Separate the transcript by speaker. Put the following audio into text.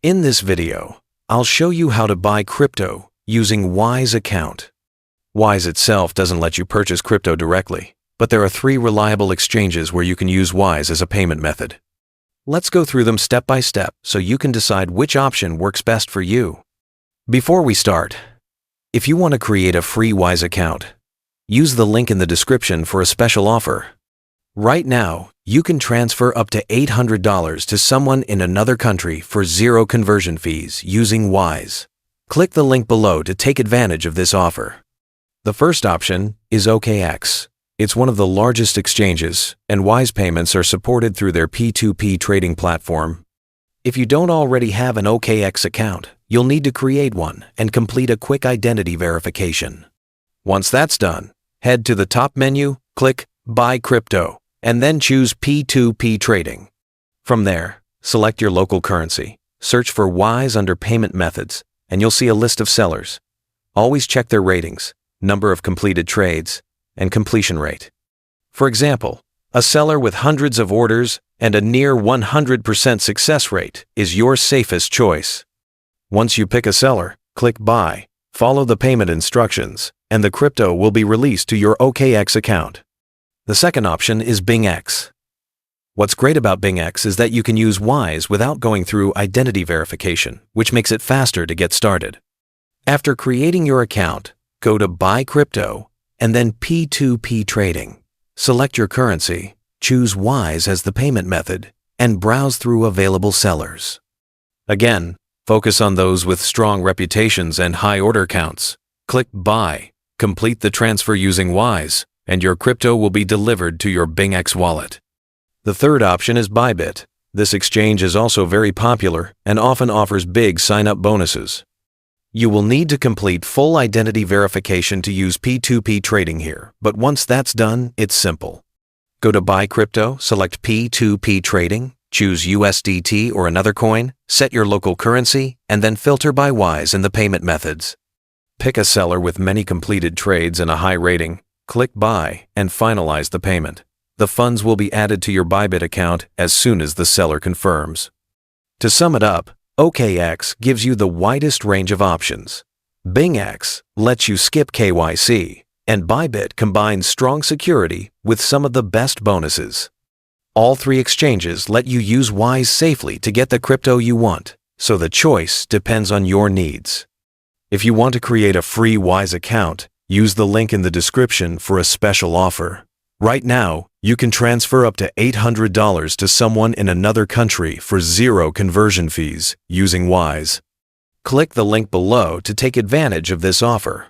Speaker 1: In this video, I'll show you how to buy crypto using Wise account. Wise itself doesn't let you purchase crypto directly, but there are 3 reliable exchanges where you can use Wise as a payment method. Let's go through them step by step so you can decide which option works best for you. Before we start, if you want to create a free Wise account, use the link in the description for a special offer. Right now, you can transfer up to $800 to someone in another country for 0 conversion fees using Wise. Click the link below to take advantage of this offer. The first option is OKX. It's one of the largest exchanges, and Wise payments are supported through their P2P trading platform. If you don't already have an OKX account, you'll need to create one and complete a quick identity verification. Once that's done, head to the top menu, click Buy Crypto, and then choose P2P Trading. From there, select your local currency, search for Wise under Payment Methods, and you'll see a list of sellers. Always check their ratings, number of completed trades, and completion rate. For example, a seller with hundreds of orders and a near 100% success rate is your safest choice. Once you pick a seller, click Buy, follow the payment instructions, and the crypto will be released to your OKX account. The second option is BingX. What's great about BingX is that you can use Wise without going through identity verification, which makes it faster to get started. After creating your account, go to Buy Crypto and then P2P Trading. Select your currency, choose Wise as the payment method, and browse through available sellers. Again, focus on those with strong reputations and high order counts. Click Buy, complete the transfer using Wise, and your crypto will be delivered to your BingX wallet. The third option is Bybit. This exchange is also very popular and often offers big sign-up bonuses. You will need to complete full identity verification to use P2P trading here, but once that's done, it's simple. Go to Buy Crypto, select P2P Trading, choose USDT or another coin, set your local currency, and then filter by Wise in the payment methods. Pick a seller with many completed trades and a high rating, click Buy, and finalize the payment. The funds will be added to your Bybit account as soon as the seller confirms. To sum it up, OKX gives you the widest range of options. BingX lets you skip KYC, and Bybit combines strong security with some of the best bonuses. All 3 exchanges let you use Wise safely to get the crypto you want, so the choice depends on your needs. If you want to create a free Wise account, use the link in the description for a special offer. Right now, you can transfer up to $800 to someone in another country for 0 conversion fees using Wise. Click the link below to take advantage of this offer.